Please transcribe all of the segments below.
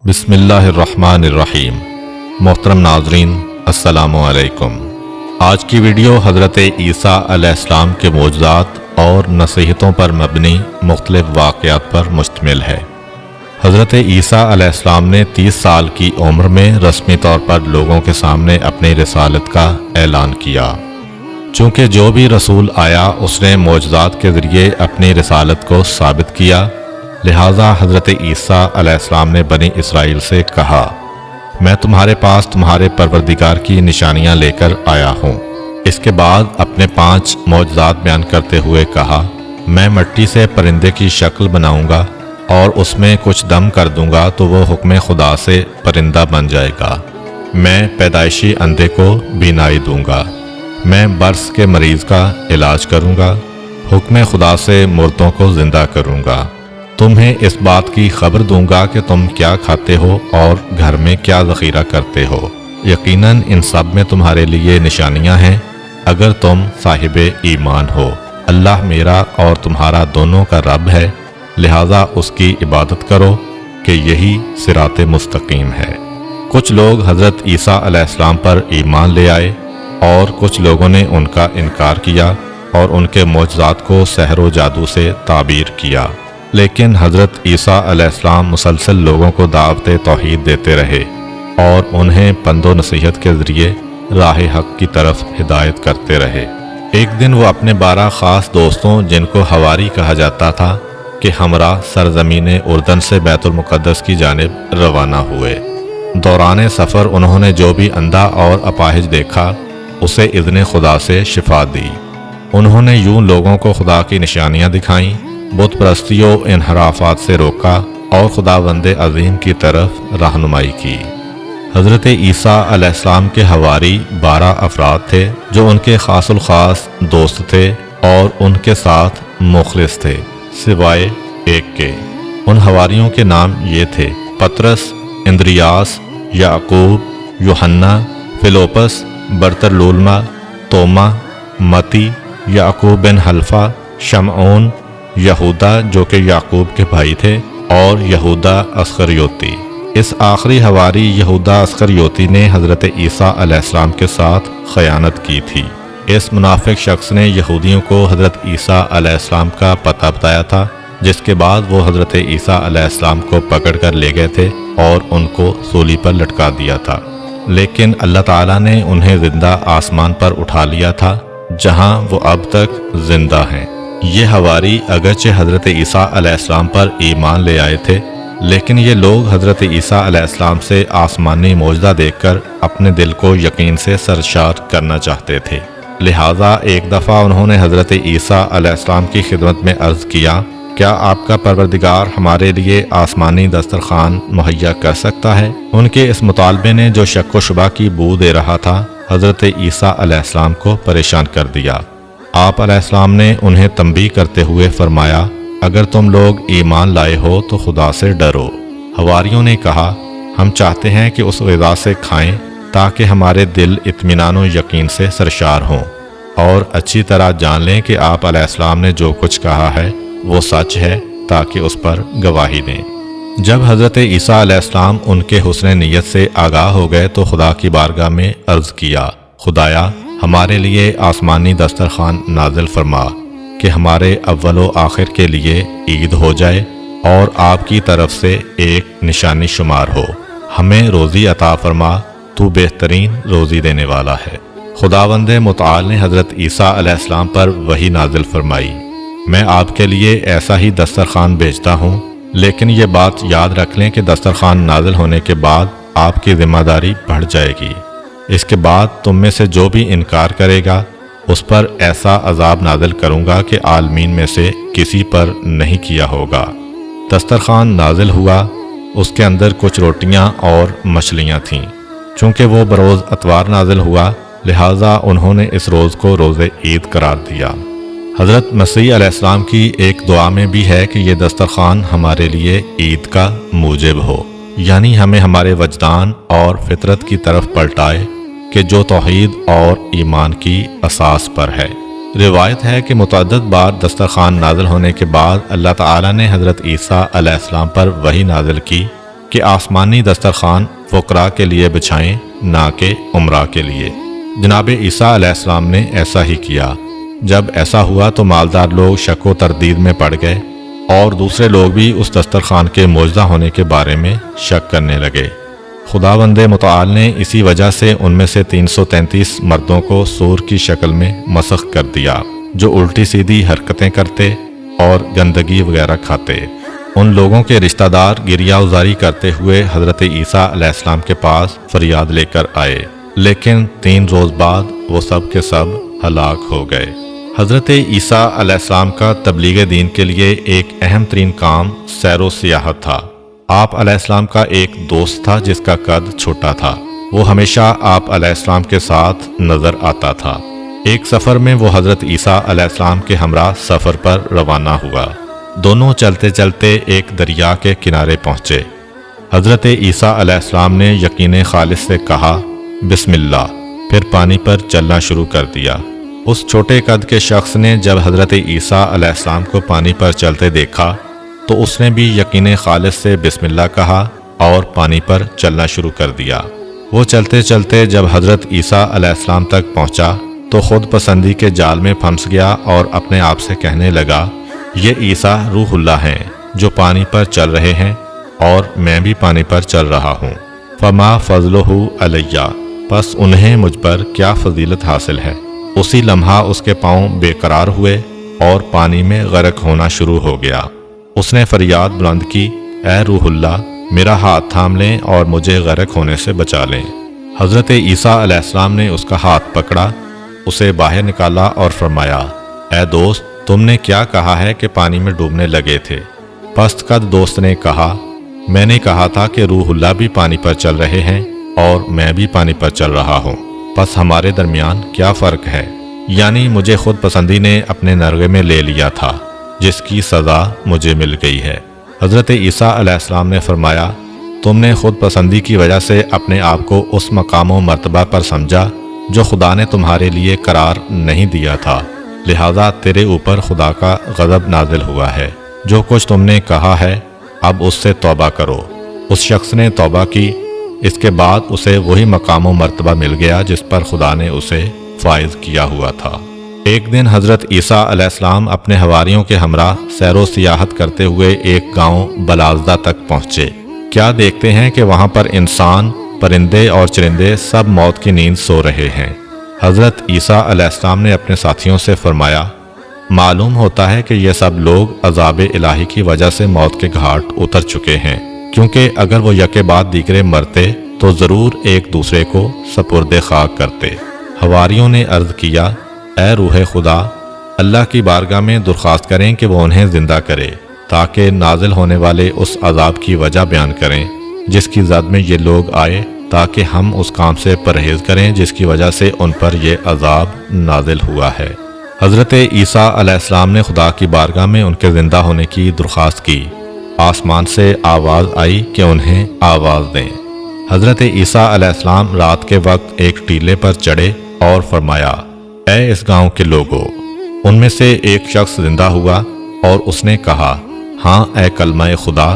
بسم اللہ الرحمن الرحیم۔ محترم ناظرین السلام علیکم۔ آج کی ویڈیو حضرت عیسیٰ علیہ السلام کے معجزات اور نصیحتوں پر مبنی مختلف واقعات پر مشتمل ہے۔ حضرت عیسیٰ علیہ السلام نے 30 سال کی عمر میں رسمی طور پر لوگوں کے سامنے اپنی رسالت کا اعلان کیا۔ چونکہ جو بھی رسول آیا اس نے معجزات کے ذریعے اپنی رسالت کو ثابت کیا، لہٰذا حضرت عیسیٰ علیہ السلام نے بنی اسرائیل سے کہا، میں تمہارے پاس تمہارے پروردگار کی نشانیاں لے کر آیا ہوں۔ اس کے بعد اپنے 5 معجزات بیان کرتے ہوئے کہا، میں مٹی سے پرندے کی شکل بناؤں گا اور اس میں کچھ دم کر دوں گا تو وہ حکم خدا سے پرندہ بن جائے گا۔ میں پیدائشی اندھے کو بینائی دوں گا۔ میں برس کے مریض کا علاج کروں گا۔ حکم خدا سے مردوں کو زندہ کروں گا۔ تمہیں اس بات کی خبر دوں گا کہ تم کیا کھاتے ہو اور گھر میں کیا ذخیرہ کرتے ہو۔ یقیناً ان سب میں تمہارے لیے نشانیاں ہیں اگر تم صاحب ایمان ہو۔ اللہ میرا اور تمہارا دونوں کا رب ہے، لہٰذا اس کی عبادت کرو کہ یہی صراط مستقیم ہے۔ کچھ لوگ حضرت عیسیٰ علیہ السلام پر ایمان لے آئے اور کچھ لوگوں نے ان کا انکار کیا اور ان کے معجزات کو سحر و جادو سے تعبیر کیا۔ لیکن حضرت عیسیٰ علیہ السلام مسلسل لوگوں کو دعوت توحید دیتے رہے اور انہیں پند و نصیحت کے ذریعے راہ حق کی طرف ہدایت کرتے رہے۔ ایک دن وہ اپنے 12 خاص دوستوں جن کو حواری کہا جاتا تھا کہ ہمراہ سرزمین اردن سے بیت المقدس کی جانب روانہ ہوئے۔ دوران سفر انہوں نے جو بھی اندھا اور اپاہج دیکھا اسے اذن خدا سے شفا دی۔ انہوں نے یوں لوگوں کو خدا کی نشانیاں دکھائیں، بت پرستی و انحرافات سے روکا اور خداوند عظیم کی طرف رہنمائی کی۔ حضرت عیسیٰ علیہ السلام کے حواری 12 افراد تھے جو ان کے خاص الخاص دوست تھے اور ان کے ساتھ مخلص تھے سوائے ایک کے۔ ان حواریوں کے نام یہ تھے: پطرس، اندریاس، یعقوب، یوحنا، فیلوپس، برتلولما، توما، متی، یعقوب بن حلفہ، شمعون، یہودا جو کہ یعقوب کے بھائی تھے، اور یہودا اسخریوتی۔ اس آخری حواری یہودا اسخریوتی نے حضرت عیسیٰ علیہ السلام کے ساتھ خیانت کی تھی۔ اس منافق شخص نے یہودیوں کو حضرت عیسیٰ علیہ السلام کا پتہ بتایا تھا، جس کے بعد وہ حضرت عیسیٰ علیہ السلام کو پکڑ کر لے گئے تھے اور ان کو سولی پر لٹکا دیا تھا۔ لیکن اللہ تعالیٰ نے انہیں زندہ آسمان پر اٹھا لیا تھا جہاں وہ اب تک زندہ ہیں۔ یہ حواری اگرچہ حضرت عیسیٰ علیہ السلام پر ایمان لے آئے تھے، لیکن یہ لوگ حضرت عیسیٰ علیہ السلام سے آسمانی معجزہ دیکھ کر اپنے دل کو یقین سے سرشار کرنا چاہتے تھے۔ لہٰذا ایک دفعہ انہوں نے حضرت عیسیٰ علیہ السلام کی خدمت میں عرض کیا، کیا آپ کا پروردگار ہمارے لیے آسمانی دسترخوان مہیا کر سکتا ہے؟ ان کے اس مطالبے نے جو شک و شبہ کی بو دے رہا تھا حضرت عیسیٰ علیہ السلام کو پریشان کر دیا۔ آپ علیہ السلام نے انہیں تنبیہ کرتے ہوئے فرمایا، اگر تم لوگ ایمان لائے ہو تو خدا سے ڈرو۔ حواریوں نے کہا، ہم چاہتے ہیں کہ اس غذا سے کھائیں تاکہ ہمارے دل اطمینان و یقین سے سرشار ہوں اور اچھی طرح جان لیں کہ آپ علیہ السلام نے جو کچھ کہا ہے وہ سچ ہے، تاکہ اس پر گواہی دیں۔ جب حضرت عیسیٰ علیہ السلام ان کے حسن نیت سے آگاہ ہو گئے تو خدا کی بارگاہ میں عرض کیا، خدایا ہمارے لیے آسمانی دسترخوان نازل فرما کہ ہمارے اول و آخر کے لیے عید ہو جائے اور آپ کی طرف سے ایک نشانی شمار ہو۔ ہمیں روزی عطا فرما، تو بہترین روزی دینے والا ہے۔ خداوند متعال نے حضرت عیسیٰ علیہ السلام پر وحی نازل فرمائی، میں آپ کے لیے ایسا ہی دسترخوان بھیجتا ہوں، لیکن یہ بات یاد رکھ لیں کہ دسترخوان نازل ہونے کے بعد آپ کی ذمہ داری بڑھ جائے گی۔ اس کے بعد تم میں سے جو بھی انکار کرے گا اس پر ایسا عذاب نازل کروں گا کہ عالمین میں سے کسی پر نہیں کیا ہوگا۔ دسترخوان نازل ہوا، اس کے اندر کچھ روٹیاں اور مچھلیاں تھیں۔ چونکہ وہ بروز اتوار نازل ہوا لہٰذا انہوں نے اس روز کو روز عید قرار دیا۔ حضرت مسیح علیہ السلام کی ایک دعا میں بھی ہے کہ یہ دسترخوان ہمارے لیے عید کا موجب ہو، یعنی ہمیں ہمارے وجدان اور فطرت کی طرف پلٹائے کہ جو توحید اور ایمان کی اساس پر ہے۔ روایت ہے کہ متعدد بار دسترخوان نازل ہونے کے بعد اللہ تعالیٰ نے حضرت عیسیٰ علیہ السلام پر وحی نازل کی کہ آسمانی دسترخوان فقراء کے لیے بچھائیں نہ کہ عمرا کے لیے۔ جناب عیسیٰ علیہ السلام نے ایسا ہی کیا۔ جب ایسا ہوا تو مالدار لوگ شک و تردید میں پڑ گئے اور دوسرے لوگ بھی اس دسترخوان کے معجزہ ہونے کے بارے میں شک کرنے لگے۔ خداوند متعال نے اسی وجہ سے ان میں سے 333 مردوں کو سور کی شکل میں مسخ کر دیا جو الٹی سیدھی حرکتیں کرتے اور گندگی وغیرہ کھاتے۔ ان لوگوں کے رشتہ دار گریہ ازاری کرتے ہوئے حضرت عیسیٰ علیہ السلام کے پاس فریاد لے کر آئے، لیکن 3 روز بعد وہ سب کے سب ہلاک ہو گئے۔ حضرت عیسیٰ علیہ السلام کا تبلیغ دین کے لیے ایک اہم ترین کام سیر و سیاحت تھا۔ آپ علیہ السلام کا ایک دوست تھا جس کا قد چھوٹا تھا۔ وہ ہمیشہ آپ علیہ السلام کے ساتھ نظر آتا تھا۔ ایک سفر میں وہ حضرت عیسیٰ علیہ السلام کے ہمراہ سفر پر روانہ ہوا۔ دونوں چلتے چلتے ایک دریا کے کنارے پہنچے۔ حضرت عیسیٰ علیہ السلام نے یقین خالص سے کہا بسم اللہ، پھر پانی پر چلنا شروع کر دیا۔ اس چھوٹے قد کے شخص نے جب حضرت عیسیٰ علیہ السلام کو پانی پر چلتے دیکھا تو اس نے بھی یقین خالص سے بسم اللہ کہا اور پانی پر چلنا شروع کر دیا۔ وہ چلتے چلتے جب حضرت عیسیٰ علیہ السلام تک پہنچا تو خود پسندی کے جال میں پھنس گیا اور اپنے آپ سے کہنے لگا، یہ عیسیٰ روح اللہ ہیں جو پانی پر چل رہے ہیں اور میں بھی پانی پر چل رہا ہوں۔ فما فضلہ علیہ، پس انہیں مجھ پر کیا فضیلت حاصل ہے۔ اسی لمحہ اس کے پاؤں بے قرار ہوئے اور پانی میں غرق ہونا شروع ہو گیا۔ اس نے فریاد بلند کی، اے روح اللہ، میرا ہاتھ تھام لیں اور مجھے غرق ہونے سے بچا لیں۔ حضرت عیسیٰ علیہ السلام نے اس کا ہاتھ پکڑا، اسے باہر نکالا اور فرمایا، اے دوست، تم نے کیا کہا ہے کہ پانی میں ڈوبنے لگے تھے؟ پست قد دوست نے کہا، میں نے کہا تھا کہ روح اللہ بھی پانی پر چل رہے ہیں اور میں بھی پانی پر چل رہا ہوں، پس ہمارے درمیان کیا فرق ہے؟ یعنی مجھے خود پسندی نے اپنے نرغے میں لے لیا تھا جس کی سزا مجھے مل گئی ہے۔ حضرت عیسیٰ علیہ السلام نے فرمایا، تم نے خود پسندی کی وجہ سے اپنے آپ کو اس مقام و مرتبہ پر سمجھا جو خدا نے تمہارے لیے قرار نہیں دیا تھا، لہذا تیرے اوپر خدا کا غضب نازل ہوا ہے۔ جو کچھ تم نے کہا ہے اب اس سے توبہ کرو۔ اس شخص نے توبہ کی، اس کے بعد اسے وہی مقام و مرتبہ مل گیا جس پر خدا نے اسے فائز کیا ہوا تھا۔ ایک دن حضرت عیسیٰ علیہ السلام اپنے حواریوں کے ہمراہ سیر و سیاحت کرتے ہوئے ایک گاؤں بلازدہ تک پہنچے۔ کیا دیکھتے ہیں کہ وہاں پر انسان، پرندے اور چرندے سب موت کی نیند سو رہے ہیں۔ حضرت عیسیٰ علیہ السلام نے اپنے ساتھیوں سے فرمایا، معلوم ہوتا ہے کہ یہ سب لوگ عذاب الہی کی وجہ سے موت کے گھاٹ اتر چکے ہیں، کیونکہ اگر وہ یکے بعد دیگرے مرتے تو ضرور ایک دوسرے کو سپرد خاک کرتے۔ حواریوں نے عرض کیا، اے روح خدا، اللہ کی بارگاہ میں درخواست کریں کہ وہ انہیں زندہ کرے تاکہ نازل ہونے والے اس عذاب کی وجہ بیان کریں جس کی زد میں یہ لوگ آئے، تاکہ ہم اس کام سے پرہیز کریں جس کی وجہ سے ان پر یہ عذاب نازل ہوا ہے۔ حضرت عیسیٰ علیہ السلام نے خدا کی بارگاہ میں ان کے زندہ ہونے کی درخواست کی۔ آسمان سے آواز آئی کہ انہیں آواز دیں۔ حضرت عیسیٰ علیہ السلام رات کے وقت ایک ٹیلے پر چڑھے اور فرمایا، اے اس گاؤں کے لوگوں، ان میں سے ایک شخص زندہ ہوا اور اس نے کہا، ہاں اے کلمہ خدا۔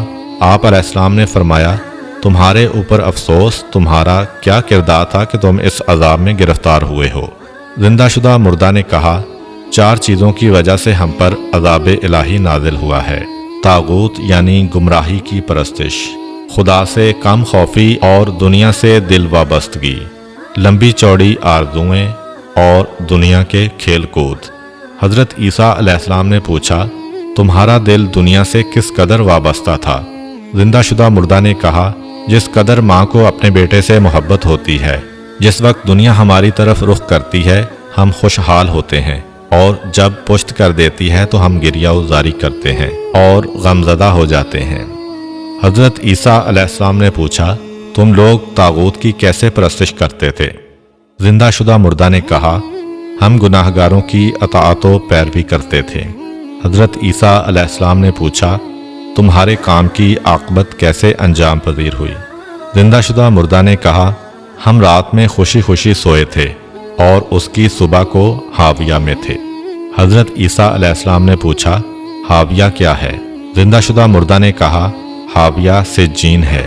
آپ علیہ السلام نے فرمایا، تمہارے اوپر افسوس، تمہارا کیا کردار تھا کہ تم اس عذاب میں گرفتار ہوئے ہو؟ زندہ شدہ مردہ نے کہا، 4 چیزوں کی وجہ سے ہم پر عذاب الہی نازل ہوا ہے۔ طاغوت یعنی گمراہی کی پرستش، خدا سے کم خوفی اور دنیا سے دل وابستگی، لمبی چوڑی آرزوئیں اور دنیا کے کھیل کود۔ حضرت عیسیٰ علیہ السلام نے پوچھا، تمہارا دل دنیا سے کس قدر وابستہ تھا؟ زندہ شدہ مردہ نے کہا، جس قدر ماں کو اپنے بیٹے سے محبت ہوتی ہے۔ جس وقت دنیا ہماری طرف رخ کرتی ہے ہم خوشحال ہوتے ہیں، اور جب پشت کر دیتی ہے تو ہم گریہ ازاری کرتے ہیں اور غمزدہ ہو جاتے ہیں۔ حضرت عیسیٰ علیہ السلام نے پوچھا، تم لوگ طاغوت کی کیسے پرستش کرتے تھے؟ زندہ شدہ مردہ نے کہا، ہم گناہ گاروں کی اطاعت و پیروی کرتے تھے۔ حضرت عیسیٰ علیہ السلام نے پوچھا، تمہارے کام کی عاقبت کیسے انجام پذیر ہوئی؟ زندہ شدہ مردہ نے کہا، ہم رات میں خوشی خوشی سوئے تھے اور اس کی صبح کو حاویہ میں تھے۔ حضرت عیسیٰ علیہ السلام نے پوچھا، حاویہ کیا ہے؟ زندہ شدہ مردہ نے کہا، حاویہ سجین ہے۔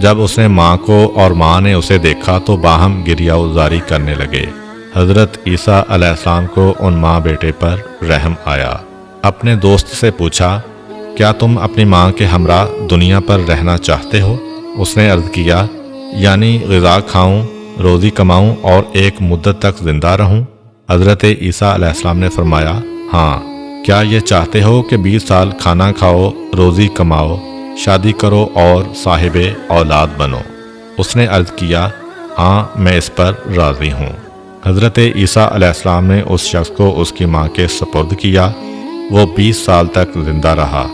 جب اس نے ماں کو اور ماں نے اسے دیکھا تو باہم گریہ وزاری کرنے لگے۔ حضرت عیسیٰ علیہ السلام کو ان ماں بیٹے پر رحم آیا۔ اپنے دوست سے پوچھا، کیا تم اپنی ماں کے ہمراہ دنیا پر رہنا چاہتے ہو؟ اس نے عرض کیا، یعنی غذا کھاؤں، روزی کماؤں اور ایک مدت تک زندہ رہوں؟ حضرت عیسیٰ علیہ السلام نے فرمایا، ہاں۔ کیا یہ چاہتے ہو کہ 20 سال کھانا کھاؤ، روزی کماؤ، شادی کرو اور صاحب اولاد بنو؟ اس نے عرض کیا، ہاں میں اس پر راضی ہوں۔ حضرت عیسیٰ علیہ السلام نے اس شخص کو اس کی ماں کے سپرد کیا۔ وہ 20 سال تک زندہ رہا۔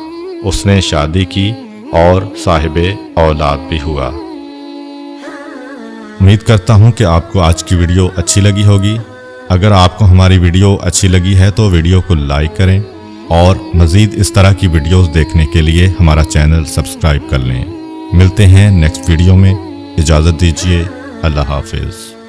اس نے شادی کی اور صاحب اولاد بھی ہوا۔ امید کرتا ہوں کہ آپ کو آج کی ویڈیو اچھی لگی ہوگی۔ اگر آپ کو ہماری ویڈیو اچھی لگی ہے تو ویڈیو کو لائک کریں اور مزید اس طرح کی ویڈیوز دیکھنے کے لیے ہمارا چینل سبسکرائب کر لیں۔ ملتے ہیں نیکسٹ ویڈیو میں۔ اجازت دیجیے، اللہ حافظ۔